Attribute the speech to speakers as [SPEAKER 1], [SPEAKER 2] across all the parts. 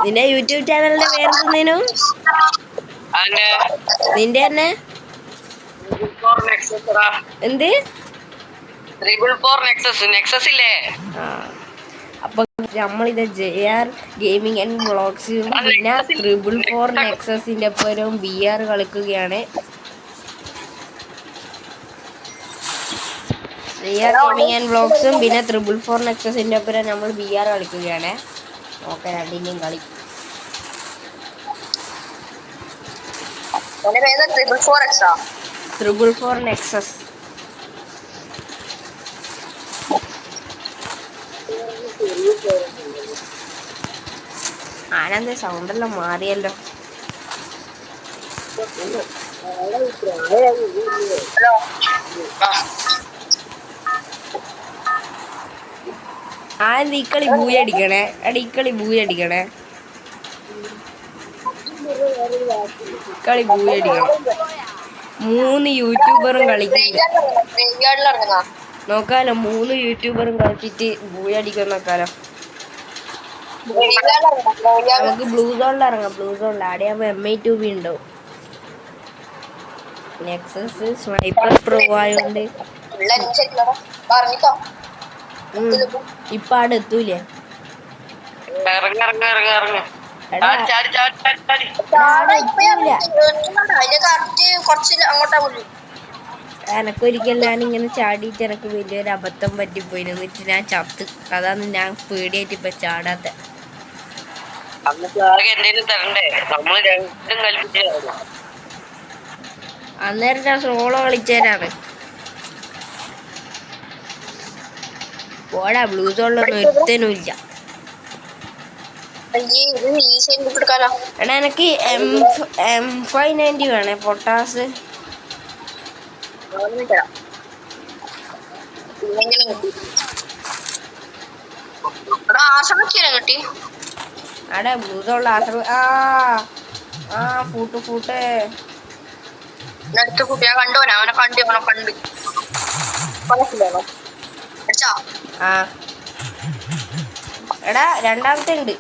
[SPEAKER 1] നിന്റെ യൂട്യൂബ് ചാനലിന്റെ പേരെന്തിനു? നിന്റെ തന്നെ എന്ത്? അപ്പൊ നമ്മളിത് JR ഗെയിമിംഗ് ആൻഡ് വ്ളോഗ്സും പിന്നെ 444 നെക്സസിന്റെ ഒപ്പം VR കളിക്കുകയാണ്. JR ഗെയിമിംഗ് ആൻഡ് വ്ളോഗ്സും പിന്നെ 444 നെക്സസിന്റെ ഒപ്പം നമ്മൾ VR കളിക്കുകയാണ്. ഓക്കെ, രണ്ടിന്റെയും കളി. 444 നെക്സസ്. ആനന്ദ സൗണ്ടെല്ലാം മാറിയല്ലോ. ആനന്ദ് ഈ കളി ബൂയടിക്കണേ. ഈ കളി ബൂയടിക്കണം. മൂന്ന് യൂട്യൂബറും കളിക്കുന്നു. നോക്കാലോ, 3 യൂട്യൂബറും കളിച്ചിട്ട് ബൂയടിക്കാൻ നോക്കാലോ. നമുക്ക് ബ്ലൂ സോണിൽ ഇറങ്ങാം. ബ്ലൂ സോണിൽ ആടെയാകുമ്പോ MI2B ഉണ്ടോ. നെക്സസ് സ്നൈപ്പർ പ്രോ ആയോണ്ട് ഇപ്പൊ ആടെ എത്തൂലേ. എനക്കൊരിക്കൽ ഞാനിങ്ങനെ ചാടിയിട്ട് എനക്ക് വലിയൊരു അബദ്ധം പറ്റിപ്പോയി. എന്നിട്ട് ഞാൻ ചത്ത്. അതാണ് ഞാൻ പേടിയായിട്ട് ഇപ്പൊ ചാടാത്ത. അന്നേരം ഞാൻ സോളോ കളിച്ചേരാണ്. പോടാ, ബ്ലൂ സോണിലൊന്നും ഒരുത്തനും ഇല്ല. എടാ, എനിക്ക് M590 വേണേ. പൊട്ടാസ് കിട്ടി. അടെ ബ്ലൂ സോണിൽ ആശ്രമം. ഫൂട്ട് എടാ, രണ്ടാമത്തെ ഉണ്ട്.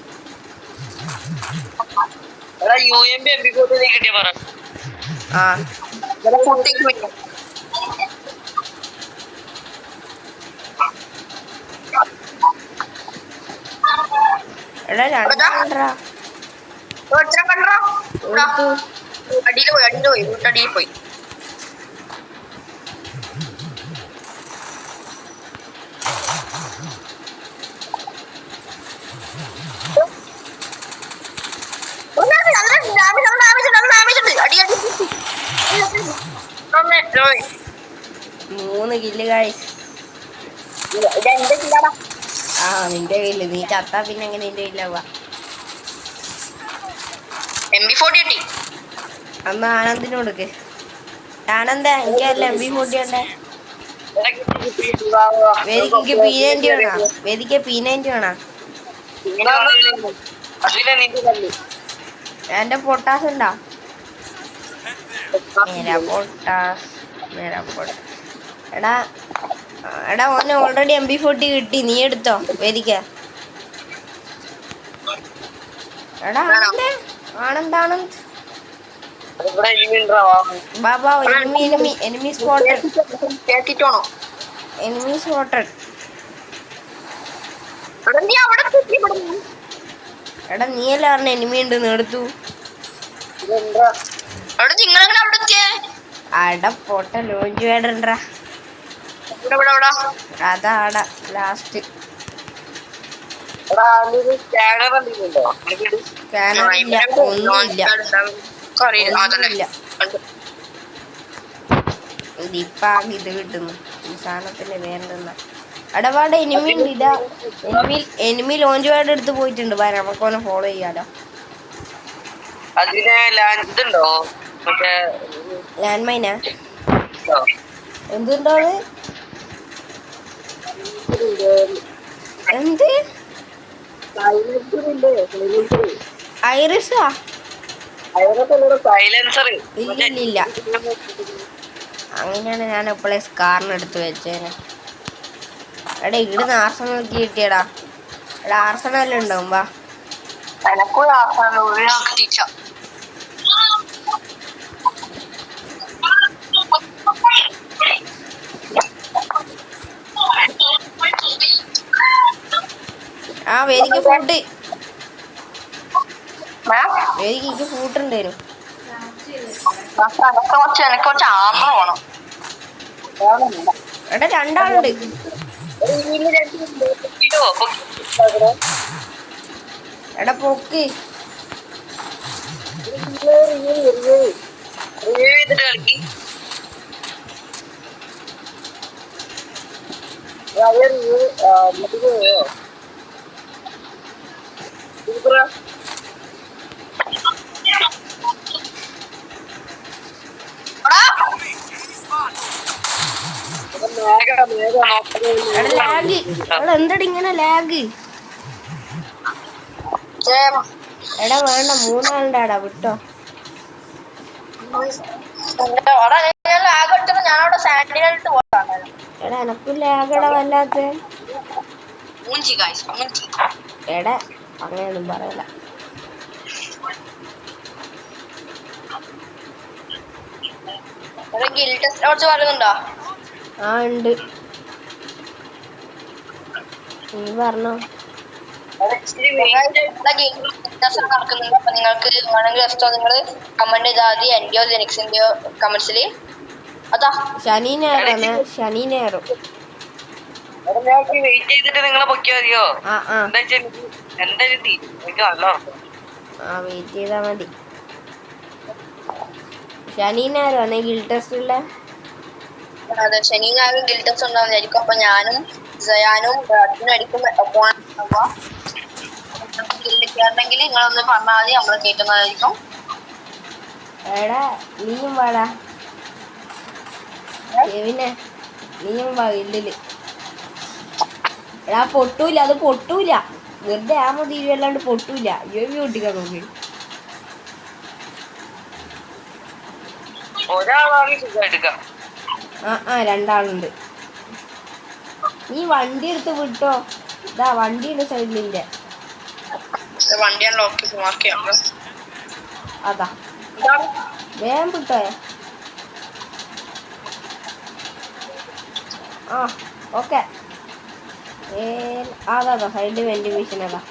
[SPEAKER 1] എടാ, രണ്ടാ അടിയിൽ പോയി. മൂന്ന് കില്ല് ഗൈസ്. നിന്റെ കയ്യില്. നീ ചത്താ പിന്നെ എങ്ങനെ നിന്റെ കയ്യിലാവുക? MB40 കിട്ടി. അന്ന് ആനന്ദിന് കൊടുക്ക്. ആനന്ദ, എനിക്കല്ല MB40 ഉണ്ടേ. വേദിക്ക് P90 വേണോ? വേദിക്ക് P90 വേണോ? എന്റെ പൊട്ടാസ് ഉണ്ടോ? എടാ ഓന് ഓൾറെഡി MB40 കിട്ടി. നീ എടുത്തോ വേദിക്ക. എടാ ആനന്ദ് ബാബാ, എനിമി സ്പോട്ടഡ്. എടാ, നീയല്ലേ പറഞ്ഞ എനിമി ഉണ്ട് എടുത്തു. അട പൊട്ട ലോഞ്ച് വേടണ്ടാ. അതാടാ ലാസ്റ്റ്. സ്കാനറില്ല, ഒന്നുമില്ല. ഇതിപ്പാകെ ഇത് കിട്ടുന്നു. ഈ സാധനത്തിന്റെ വേണ്ടെന്ന അടപാട് എനിമി ഉണ്ട്. ഇതാ എനിമി ലോഞ്ച് പാഡ് എടുത്ത് പോയിട്ടുണ്ട്. നമുക്കൊന്ന് ഫോളോ ചെയ്യാലോ. ലാൻഡ് മൈനാ? എന്തുണ്ടോ അത്? എന്ത് ഐറിസാ? ഇല്ല. അങ്ങനെയാണ് ഞാൻ എപ്പോഴേ സ്കാറിന് എടുത്ത് വെച്ചേനെ. എടാ, ഇവിടുന്ന് ആർസണൽ കിട്ടിയടാ. എടാ, ആർസണൽ ഉണ്ടാവും. വാ,
[SPEAKER 2] എനക്കും ടീച്ച
[SPEAKER 1] ആ വേദിക്ക് ഫൂട്ട് വേദിക്ക് ഫൂട്ട് ഉണ്ടായിരുന്നു.
[SPEAKER 2] എനിക്ക് കുറച്ച് ആമ വേണം.
[SPEAKER 1] എടാ രണ്ടാളുണ്ട്. എടാ പൊക്ക്
[SPEAKER 2] കളി
[SPEAKER 1] ലാഗ്. എടാ എന്താടി ഇങ്ങനെ ലാഗ്? എടാ വേണ്ട, മൂന്നാളുണ്ടാടാ വിട്ടോ. എടാ എനക്കും ലാഗടാ വല്ലാത്ത. എടാ അങ്ങനെയൊന്നും പറയല.
[SPEAKER 2] പറയുന്നുണ്ടോ?
[SPEAKER 1] ആ ഉണ്ട്, നീ പറഞ്ഞോ.
[SPEAKER 2] നടക്കുന്നുണ്ട്. അപ്പൊ നിങ്ങൾക്ക് വേണമെങ്കിൽ ജസ്റ്റ് നിങ്ങൾ കമന്റ് ചെയ്താൽ മതി. എന്റെയോ ജെനിക്സിന്റെയോ കമന്റ്സില്. അതാ
[SPEAKER 1] ശനി ഞായറാണ്, ശനി ഞായറും.
[SPEAKER 2] വെയിറ്റ് ചെയ്തിട്ട് നിങ്ങളെ പൊക്കിയാ മതിയോ?
[SPEAKER 1] ആ വെയിറ്റ് ചെയ്താ മതി. ശനി ഞായറാണ് ഗിൽ ടെസ്റ്റ് ഉള്ള.
[SPEAKER 2] അതെ, ശനി ഞായറും ഗിൽ ടെസ്റ്റ് ഉണ്ടാവുന്നതായിരിക്കും. അപ്പൊ ഞാനും ജയാനും അടിക്കും ണെങ്കിൽ നിങ്ങളൊന്ന് പറഞ്ഞാൽ മതി, നമ്മള് കേൾക്കുന്നതായിരിക്കും.
[SPEAKER 1] എടാ നീയും വാടാ, പിന്നെ നീയും വാ ഗില്ലില്. എടാ പൊട്ടൂല, അത് പൊട്ടൂല. വെറുതെ ആ മതി അല്ലാണ്ട് പൊട്ടൂല. യോബി പൊട്ടിക്കാൻ നോക്കി. ആ രണ്ടാളുണ്ട്. നീ വണ്ടി എടുത്ത് വിട്ടോ. ഇതാ വണ്ടിയുടെ സൈഡിലില്ല. അതാ വേഗം വിട്ടോ. ആ ഓക്കെ. അതാ സൈഡിൽ വെൻഡിങ് മെഷീൻ. അതാ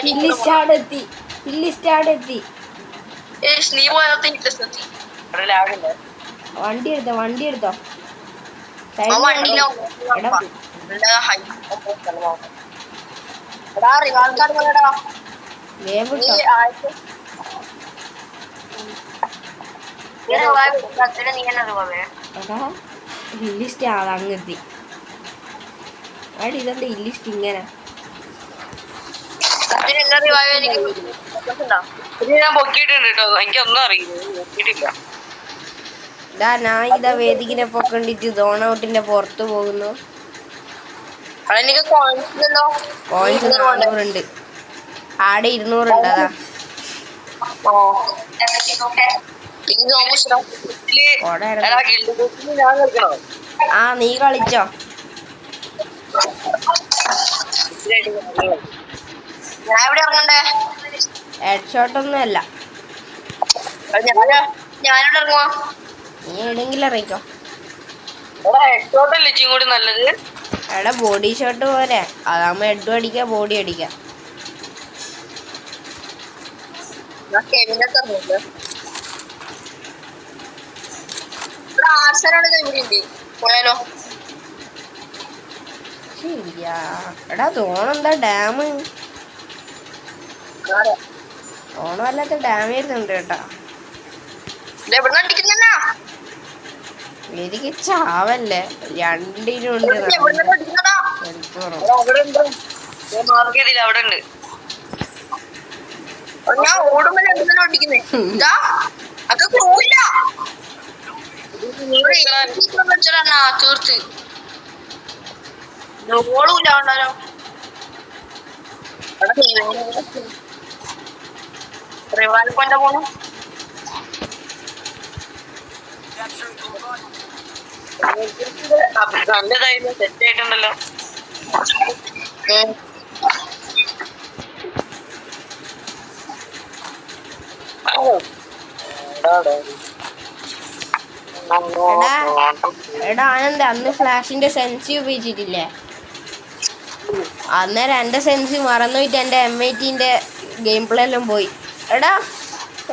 [SPEAKER 1] ഹില്ലി സ്റ്റാർഡ് എത്തി. വണ്ടി എടുത്തോ, വണ്ടി എടുത്തോ. ഹില്ലിസ്റ്റ് അങ്ങെത്തി. ഇതെന്താ ഹില്ലിസ്റ്റ് ഇങ്ങനെ?
[SPEAKER 2] ഞാൻ പൊക്കിയിട്ടുണ്ട് കേട്ടോ, എനിക്കൊന്നും അറിയില്ല.
[SPEAKER 1] ഞാൻ ഇതാ വേദിക്കിനെ പൊക്കണ്ടിട്ട് സോൺ ഔട്ടിന്റെ പുറത്ത് പോകുന്നു. കോയിൻസ് 400 ആടെ 200 അതാ. ആ നീ കളിച്ചോ. ഹെഡ്ഷോട്ട് ഒന്നും അല്ല.
[SPEAKER 2] ഞാനിവിടെ ഇറങ്ങുവാ.
[SPEAKER 1] നീ എവിടെയെങ്കിലും ഇറങ്ങിക്കോ.
[SPEAKER 2] നല്ലത്
[SPEAKER 1] എടാ ബോഡി ഷോട്ട് പോലെ അതാകുമ്പോ ഹെഡും അടിക്കാം ബോഡി അടിക്കാം.
[SPEAKER 2] പോയാലോ?
[SPEAKER 1] ശരിയാ. എടാ തോണെന്താ ഡാം? ഓണം അല്ലാത്ത ഡാം വരുന്നുണ്ട് കേട്ടാ. എനിക്ക് ചാവല്ലേ, രണ്ടിനും ഉണ്ട്.
[SPEAKER 2] ഞാൻ ഓടുമ്പോൾ തീർത്ത് ഓളൂല്ലോ. റിവാൽക്കൊണ്ട പോണു. നല്ലതായിരുന്നു, സെറ്റ് ആയിട്ടുണ്ടല്ലോ.
[SPEAKER 1] എടാ എടാ ആനന്ദ അന്ന് ഫ്ലാഷിന്റെ സെൻസി ഉപയോഗിച്ചിട്ടില്ലേ? അന്നേരം എന്റെ സെൻസ് മറന്നുപോയിട്ട് എന്റെ M80ന്റെ ഗെയിം പ്ലേ എല്ലാം പോയി. എടാ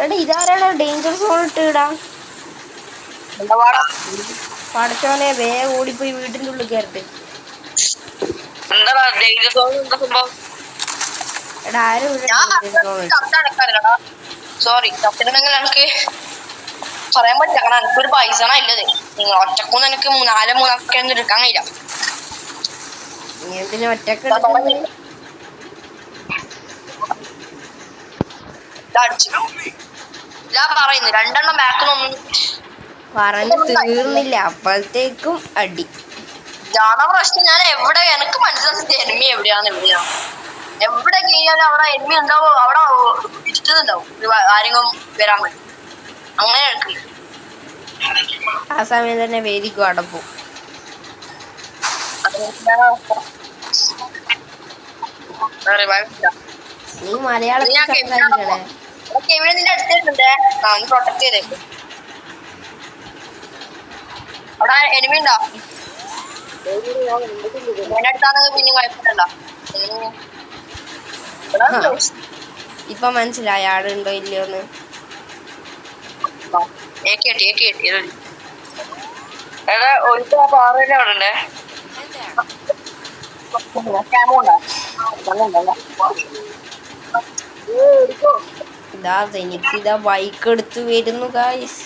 [SPEAKER 1] എടാ ഇതാരാടാ ഡേഞ്ചർ സോൺ ഇടാ? പടച്ചോനെ വേഗം ഓടിപ്പോയി വീട്ടിന്റെ ഉള്ളിൽ കയറട്ടെ. എടാ ആരും
[SPEAKER 2] സോറി എനിക്ക് പറയാൻ പറ്റില്ല. കാരണം എനിക്കൊരു പൈസ ഇല്ലത്. നിങ്ങൾ ഒറ്റക്കൊന്നും എനിക്ക് 4 ഒന്നും എടുക്കാൻ കഴിയില്ല.
[SPEAKER 1] നീ എന്തിനാ ഒറ്റക്ക്
[SPEAKER 2] ഞാൻ പറയുന്നു 2 എണ്ണം ബാക്കിലൊന്നും
[SPEAKER 1] പറഞ്ഞു തീർന്നില്ല, അപ്പോഴത്തേക്കും അടി.
[SPEAKER 2] ഇതാണ് പ്രശ്നം. ഞാൻ എവിടെ എനിക്ക് മനസ്സിലാക്കി എനിമി എവിടെയാണ് എവിടെ കഴിഞ്ഞാലും അവിടെ എനിമി ഉണ്ടാവും. അവിടെ ഇഷ്ടമുണ്ടാവും ആരെങ്കിലും വരാൻ പറ്റും. അങ്ങനെ എനിക്ക്
[SPEAKER 1] ആ സമയം തന്നെ വേദിക്കും അടപ്പും. നീ മലയാളത്തിൽ സംസാരിക്കണേ.
[SPEAKER 2] ഇവിടെ നിന്റെ അടുത്തുണ്ട്. പ്രൊട്ടക്ട് ചെയ്തേക്കും. അവിടെ എനിമി ഉണ്ടോ? എന്റെ അടുത്താണെങ്കിൽ പിന്നെ കുഴപ്പമില്ലല്ലോ.
[SPEAKER 1] ഇപ്പൊ മനസ്സിലായ ആടുണ്ടോ ഇല്ലയോന്ന്? ഇതാ എനിക്കിതാ ബൈക്ക് എടുത്ത് വരുന്നു ഗായ്സ്.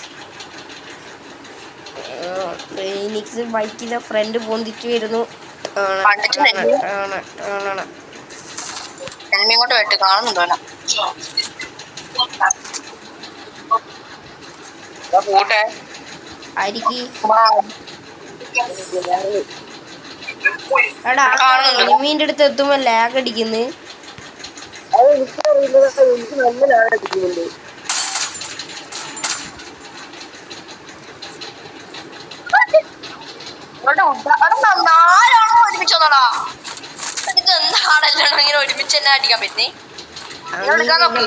[SPEAKER 1] ഫീനിക്സ് ബൈക്കിന്റെ ഫ്രണ്ട് പൊന്തിച്ചു വരുന്നു.
[SPEAKER 2] ഇങ്ങോട്ട് വെട്ട് കാണുന്നുണ്ടോ?
[SPEAKER 1] എടാ എനിമീന്റെ അടുത്ത് എത്തുമ്പോ ലാഗ് അടിക്കുന്നു.
[SPEAKER 2] ഒരുമിച്ചോന്നോടാ എനിക്ക് എന്താണല്ലോ ഇങ്ങനെ ഒരുമിച്ച് തന്നെ അടിക്കാൻ പറ്റി.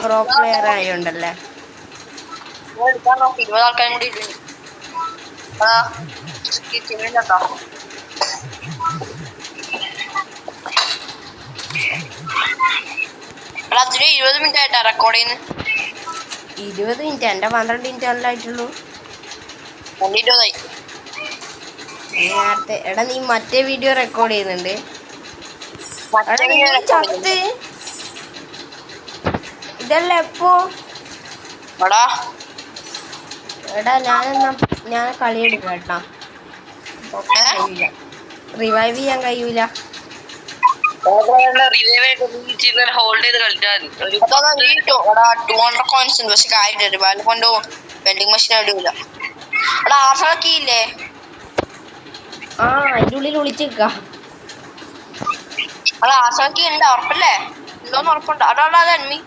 [SPEAKER 1] Pro player ആയോണ്ടല്ലേ.
[SPEAKER 2] 20 ആൾക്കാരും കൂടി അതിന് 20 മിനിറ്റ് ആയിട്ടാ റെക്കോർഡ് ചെയ്യുന്നത്.
[SPEAKER 1] 20 മിനിറ്റ് എന്റെ 12 മിനിറ്റ് അല്ല ആയിട്ടുള്ളൂ. നേരത്തെ എടാ നീ മറ്റേ വീഡിയോ റെക്കോർഡ് ചെയ്യുന്നുണ്ട്. ഇതല്ല എപ്പോ എടാ ഞാൻ കളി എടുക്കാം കേട്ടാ. റിവൈവ് ചെയ്യാൻ കഴിയൂല.
[SPEAKER 2] ഹോൾഡ് ചെയ്ത് കളിച്ചാൽ 200 കോയിൻസ് ഉണ്ട്. പക്ഷെ കാര്യമില്ല, ബാല് കൊണ്ടോ വെൻഡിങ് മെഷീൻ ഇടൂല. എടാ ആർസണക്കില്ലേ?
[SPEAKER 1] ആ അതിന്റെ ഉള്ളിൽ ഒളിച്ചേക്ക.
[SPEAKER 2] അടാ ആർസണക്കി ഉണ്ട് ഉറപ്പല്ലേ? ഉണ്ടോന്ന് ഉറപ്പുണ്ട്. അടാ അത് എന്മി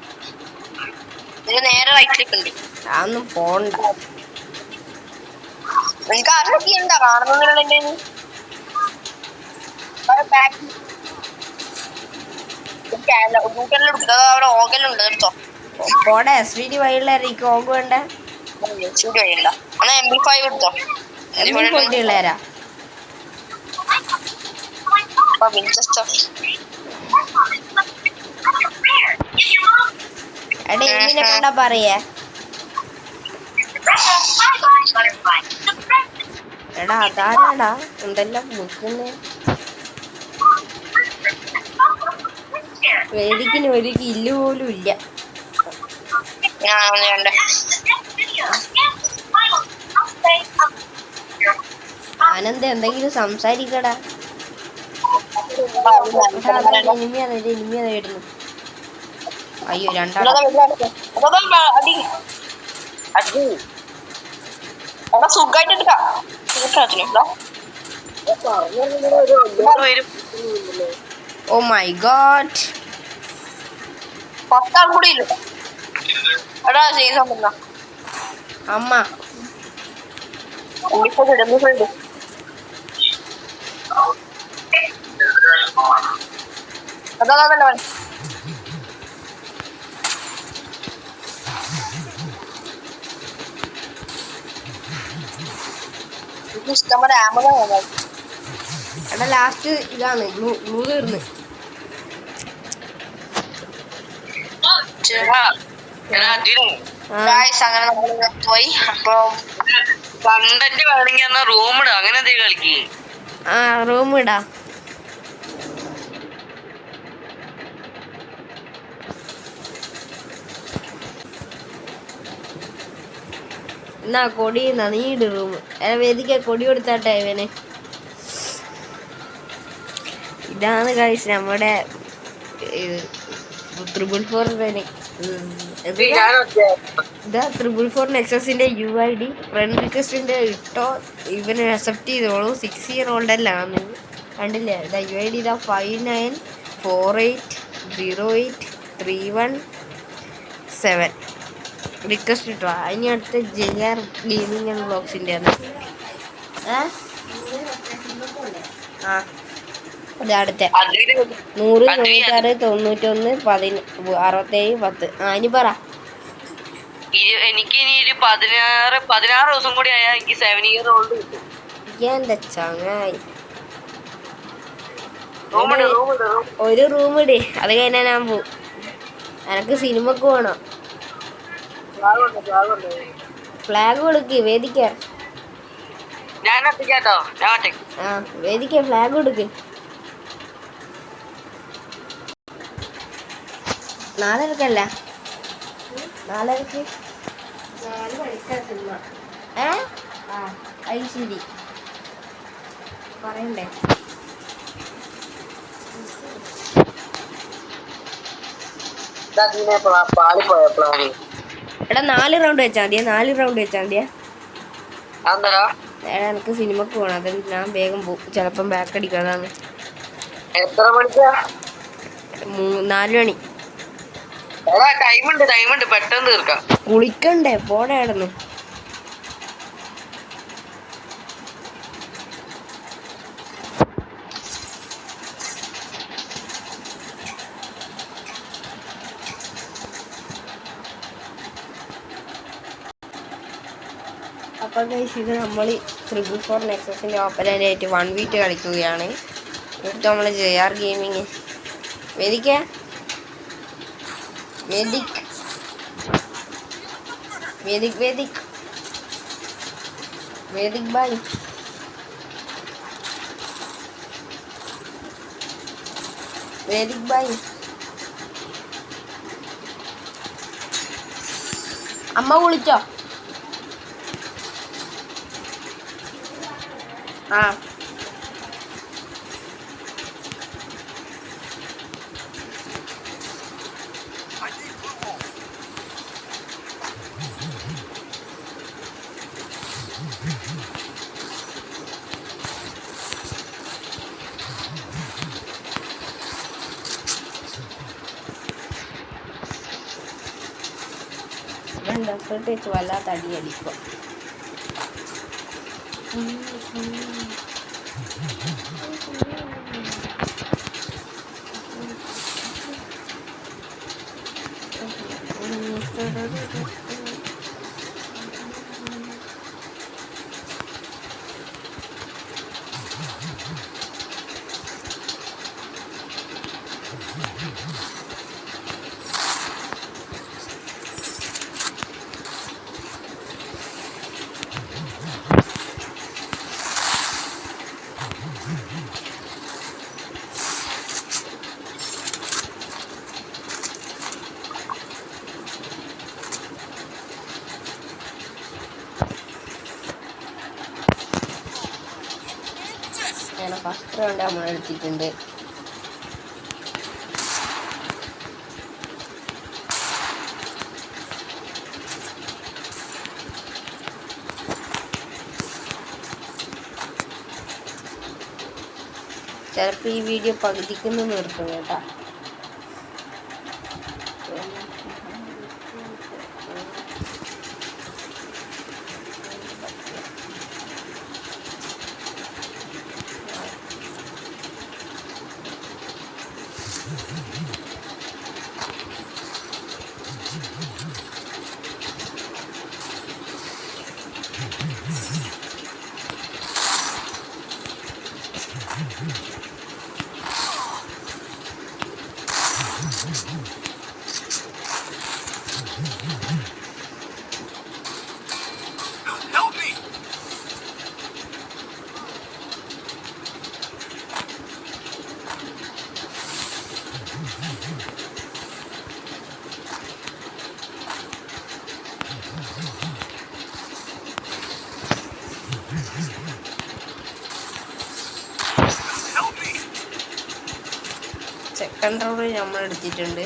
[SPEAKER 2] ഇതിന് നേരെ റൈറ്റിലേക്ക് ഉണ്ട്.
[SPEAKER 1] അതൊന്നും പോണ്ട.
[SPEAKER 2] എനിക്ക് ആർസണക്കി ഉണ്ടാ കാണുന്നില്ല.
[SPEAKER 1] പോടെ SVD വഴിയുള്ളേക്ക് ഓഗ് വേണ്ട.
[SPEAKER 2] MP5 എടുത്തോ.
[SPEAKER 1] പിള്ളേരാ എടാ എന്തിനെ കണ്ടാ പറയേ? എടാ അതാരാടാ എന്തെല്ലാം നിക്കുന്നേ? വേദിക്കിന് ഒരു കില്ല് പോലും ഇല്ല. ആനന്ദ എന്തെങ്കിലും സംസാരിക്കടാ. ഇനിമി വരുന്നു. അയ്യോ രണ്ടാളെ
[SPEAKER 2] സുഖമായിട്ട് എടുക്കാം.
[SPEAKER 1] ഓ മൈ ഗോഡ്
[SPEAKER 2] 10 ആൾ കൂടി ഇല്ല. എടാ ചെയ്യുന്ന
[SPEAKER 1] അമ്മ
[SPEAKER 2] അതല്ല ഇഷ്ടം പോലെ ആമല
[SPEAKER 1] എടാ ലാസ്റ്റ് ഇതാണ് ഗ്ലൂ തീർന്ന്.
[SPEAKER 2] അങ്ങനെ നമ്മൾ പോയി. അപ്പൊ
[SPEAKER 3] കണ്ടന്റ് വേണമെങ്കിൽ എന്നാ റൂമിടാ, അങ്ങനെ എന്തെങ്കിലും കളിക്ക്.
[SPEAKER 1] ആ റൂം ഇടാ. എന്നാ കൊടി നീ ഇട് റൂം. വേദിക്ക കൊടി കൊടുത്താട്ടെ ഇവന്. ഇതാണ് ഗൈസ് നമ്മുടെ ഇതാ 444 നെക്സസിന്റെ UID. ഫ്രണ്ട് റിക്വസ്റ്റിന്റെ ഇട്ടോ, ഇവന് അക്സെപ്റ്റ് ചെയ്തോളൂ. 6 year old അല്ലാന്ന് കണ്ടില്ലേ? ഇതാ UID ഇതാ 5948083117 റിക്വസ്റ്റ് ഇട്ടോ. അതിന് അടുത്ത് JR ഗെയിമിംഗ് ആൻഡ് ബ്ലോഗ്സിന്റെ ആണ്. ആ അടുത്ത 100 96 91 67 10. ആ ഇനി പറ.
[SPEAKER 3] എനിക്ക് ഇനി ഒരു 16 ദിവസം കൂടി ആയാൽ എനിക്ക് 7 year old കിട്ടും.
[SPEAKER 1] എന്റെ ചങ്ങായി
[SPEAKER 3] റൂമിട്.
[SPEAKER 1] ഒരു റൂം ഇടേ, അത് കഴിഞ്ഞാൽ ഞാൻ പോവും. എനക്ക് സിനിമക്ക് പോണം. ഫ്ലാഗ് കൊടുക്ക് വേദിക്ക.
[SPEAKER 3] ഞാൻ ഒറ്റയ്ക്കാട്ടോ, ഞാൻ ഒറ്റയ്ക്ക്.
[SPEAKER 1] ആ വേദിക്ക ഫ്ലാഗ് കൊടുക്ക്. 4:30 4:30 4 മണിക്കാ സിനിമ. ആ അത് ശരി പറയണ്ടേ. എടാ 4 റൗണ്ട് വെച്ചാൽ മതിയെ. 4 റൗണ്ട് വെച്ചാൽ മതിയെ. എടാ എനിക്ക് സിനിമക്ക് പോകണം, അത് ഞാൻ വേഗം പോകും. ചിലപ്പം ബാക്ക് അടിക്കും, അതാണ്.
[SPEAKER 3] എത്ര മണിക്കാ?
[SPEAKER 1] 4 മണി.
[SPEAKER 3] ടൈമുണ്ട് പെട്ടെന്ന് തീർക്കാം.
[SPEAKER 1] കുളിക്കണ്ടേ? പോടെ ആയിരുന്നു. അപ്പോൾ ഗൈസ് ഇത് നമ്മൾ 444 നെക്സസിൻ്റെ ഓപ്പറേറ്റായിട്ട് 1v2 കളിക്കുകയാണ്. എന്നിട്ട് നമ്മൾ JR ഗെയിമിങ് വേദിക്ക വേദിക് വേദിക് വേദിക് വേദിക് ബായ്. വേദിക് ബായ് അമ്മ വിളിച്ചോ? ആ പ്രത്യേകിച്ച് വല്ലാത്ത അടിയടിക്കും. അങ്ങനെ ഫസ്റ്റ് റൗണ്ട് നമ്മൾ എടുത്തിട്ടുണ്ട്. ചിലപ്പോൾ ഈ വീഡിയോ പകുതിക്കുന്നു നിർത്തും കേട്ടോ. സെക്കൻഡ് റൗണ്ട് നമ്മൾ എടുത്തിട്ടുണ്ട്.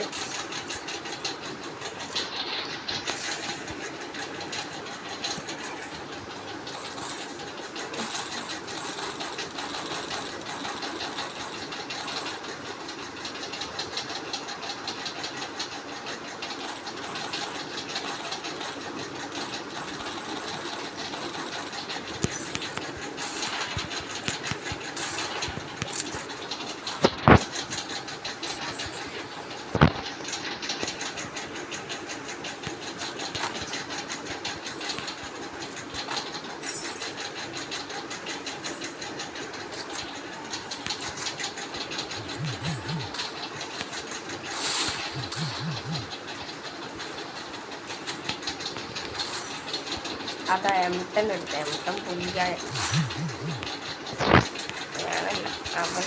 [SPEAKER 1] അതാ എംട്ടൻ എടുത്ത എംട്ടൻ പുലിയായ ഞാനല്ല അവൻ.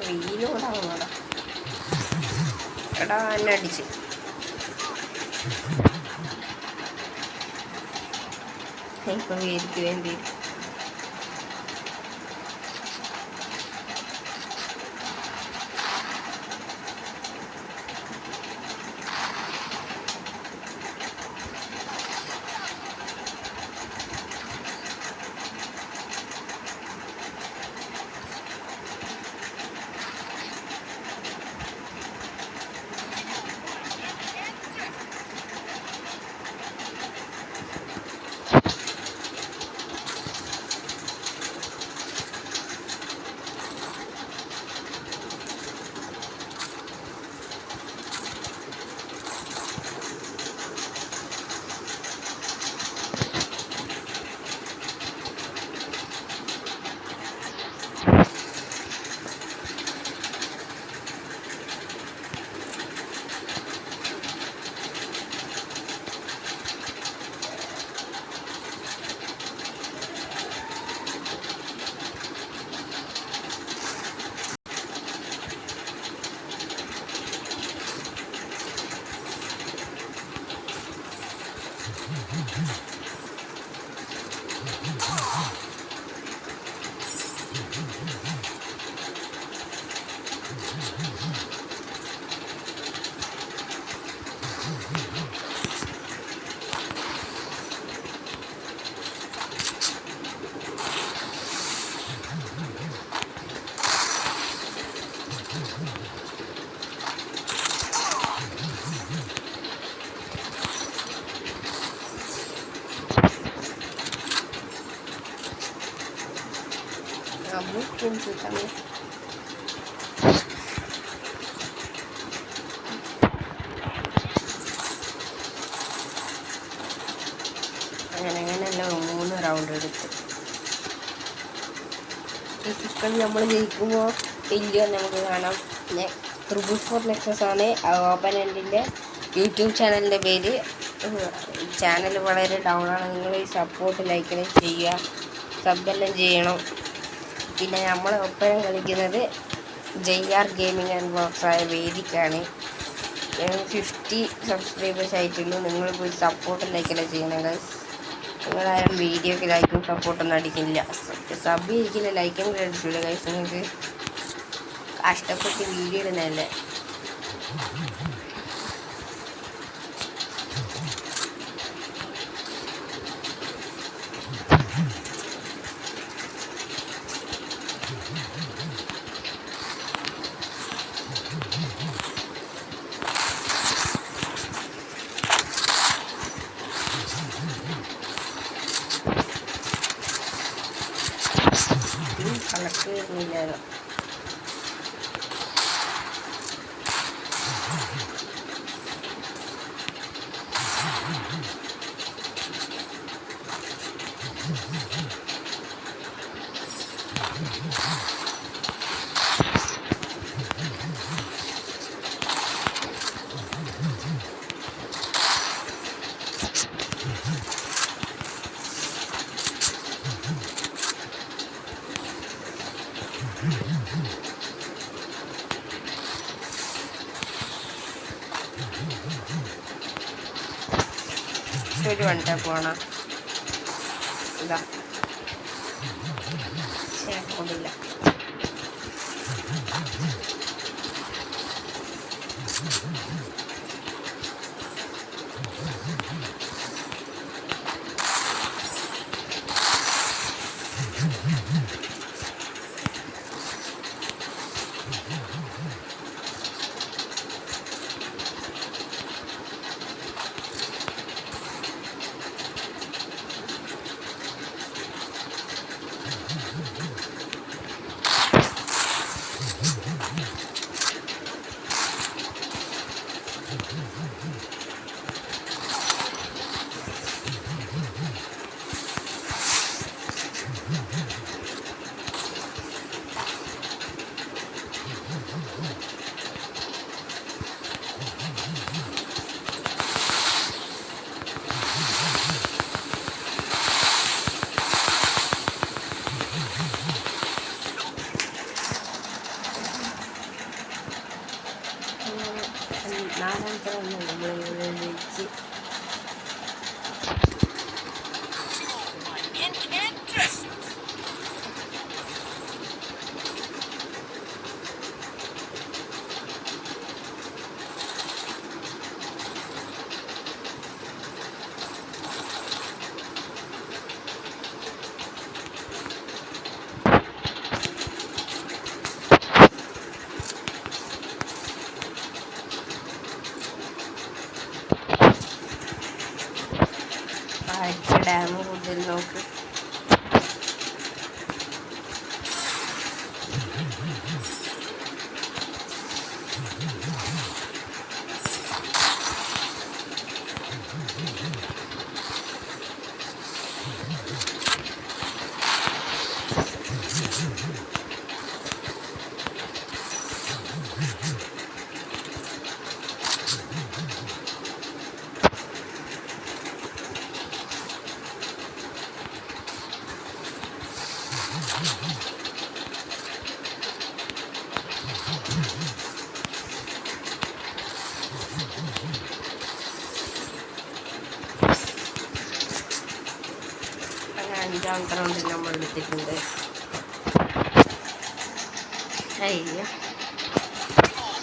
[SPEAKER 1] റീലോടാണോടാ എടാ എന്നെ അടിച്ച്. ഇപ്പൊ വേദിക്കുകയും ചെയ്യും. Mungkin sih kami അങ്ങനെയല്ല 3 റൗണ്ട് എടുത്ത് ഫിസിക്കൽ നമ്മൾ ജയിക്കുമ്പോൾ ഇല്ലയോ നമുക്ക് കാണാം. പിന്നെ 444 നെക്സസ് ആണ് ഓപ്പൺ എൻഡിൻ്റെ യൂട്യൂബ് ചാനലിൻ്റെ പേര്. ചാനൽ വളരെ ഡൗൺ ആണ്. നിങ്ങൾ ഈ സപ്പോർട്ട് ലൈക്ക് ചെയ്യുക, സബെല്ലാം ചെയ്യണം. പിന്നെ നമ്മൾ ഒപ്പം കളിക്കുന്നത് JR ഗെയിമിംഗ് ആൻഡ് വ്ളോഗ്സ് ആയ വേദിക്കാണ്. 50 സബ്സ്ക്രൈബേഴ്സ് ആയിട്ടുള്ളൂ. നിങ്ങൾ പോയി സപ്പോർട്ട് ലൈക്കെല്ലാം ചെയ്യണം ഗൈസ്. നിങ്ങളാരും വീഡിയോക്ക് ലൈക്കും സപ്പോർട്ടൊന്നും അടിക്കില്ല. സബ് ഇരിക്കില്ല, ലൈക്കും അടിച്ചില്ല ഗൈസ്. നിങ്ങൾക്ക് കഷ്ടപ്പെട്ട് വീഡിയോ ഇടുന്നതല്ലേ. കളക്ക് വരുന്നില്ലല്ലോ. ജസ്റ്റ് ഒരു വൺ ടാപ്പ് വേണം. ഇതാ കൊണ്ടില്ല. നാലാമത്തെ നമ്മൾ വെച്ച് ഡാം കൂടുതൽ നോക്ക്. അഞ്ചാമത്തെ റൗണ്ടിൽ നമ്മൾ എടുത്തിട്ടുണ്ട്. അയ്യോ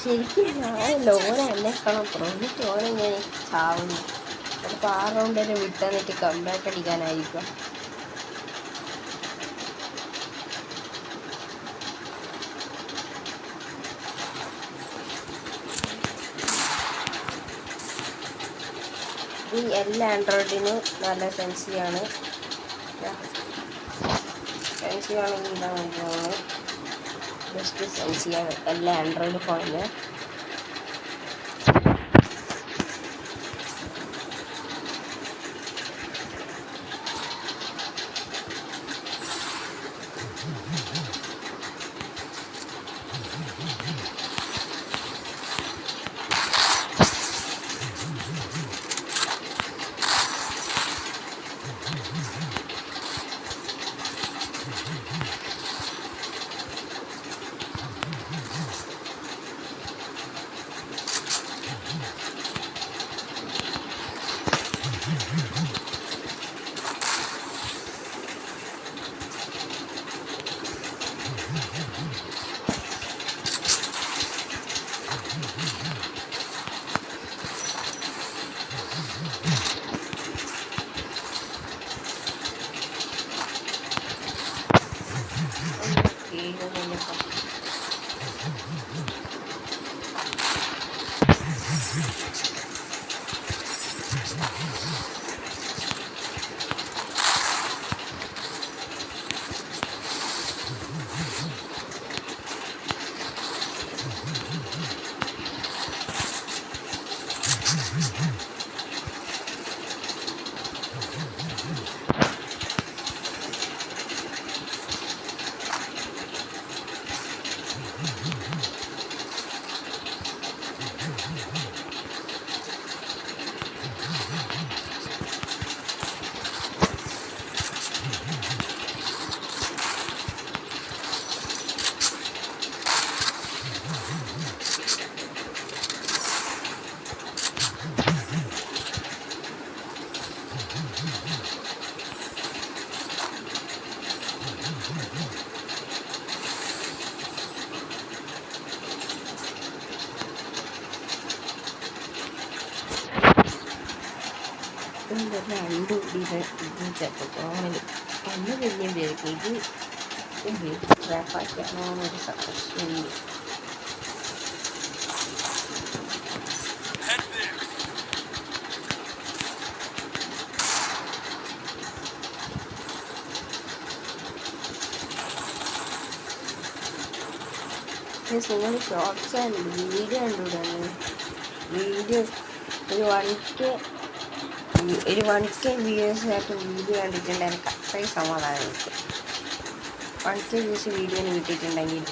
[SPEAKER 1] ശരിക്കും ഞാൻ ലോന എന്നെക്കണം പ്രൊജക്റ്റ് ഓനെങ്ങനെ ചാവുന്നു. ചിലപ്പോൾ 6 റൗണ്ട് വരെ വിട്ടെന്നിട്ട് കമ്പാക്ക് അടിക്കാനായിരിക്കും. ഈ എല്ലാ ആൻഡ്രോയിഡിനും നല്ല സെൻസിയാണ്. സെൻസിയാണെങ്കിൽ ഇതാ നോക്കിയാണ് ബെസ്റ്റ് സെൻസിയാണ് എല്ലാ ആൻഡ്രോയിഡ് ഫോണിന്. രണ്ടും ഇത് ചെറുപ്പം അന്ന് വലിയ പേർക്ക് ഇത് ഉപയോഗിച്ച് ട്രാപ്പാക്കിയാണോ എന്നൊരു സംശയം. നിങ്ങൾ ഷോർട്സ് ആൻഡ് വീഡിയോ കണ്ടുകൂടാണ്. വീഡിയോ ഒരു 1K വ്യൂവേഴ്സ് ആയിട്ട് വീഡിയോ കണ്ടിട്ടുണ്ടെങ്കിൽ എനിക്ക് അത്രയും സമാധാനം കിട്ടും. 1K വ്യൂസ് വീഡിയോന് കിട്ടിയിട്ടുണ്ടെങ്കിൽ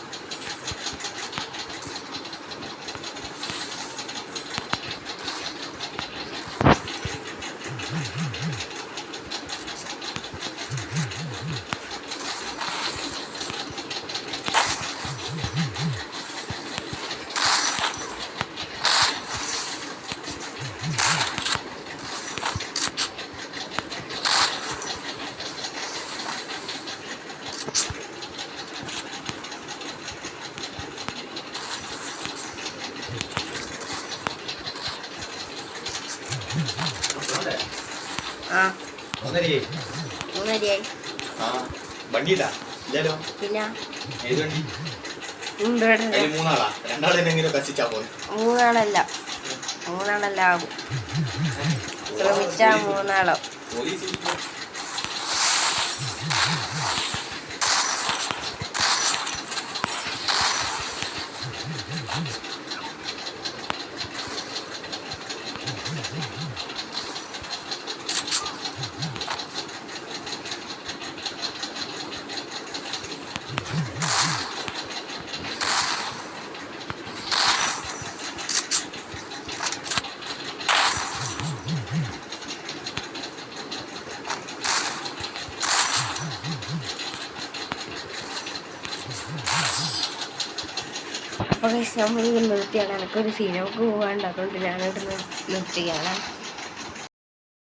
[SPEAKER 1] ആ
[SPEAKER 4] ഒന്നരയായി.
[SPEAKER 1] മൂന്നരിയായി.
[SPEAKER 4] ആ വണ്ടിയില്ല ഇല്ലല്ലോ.
[SPEAKER 1] പിന്നെ
[SPEAKER 4] ഏത് വണ്ടി?
[SPEAKER 1] ഉണ്ട്
[SPEAKER 4] അതിൽ മൂന്നാളാ? രണ്ടാളെന്നെങ്കിലും കത്തിച്ചാ പോലെ.
[SPEAKER 1] മൂന്നാളല്ല ആകും. ശ്രമിച്ചാ മൂന്നാളോ.
[SPEAKER 4] പോലീസ്
[SPEAKER 1] അപ്പോൾ നമ്മളിത് നിർത്തിയാണ്. എനിക്കൊരു സിനിമക്ക് പോകാണ്ട്, അതുകൊണ്ട് ഞാനിവിടെ നിർത്തുകയാണ്.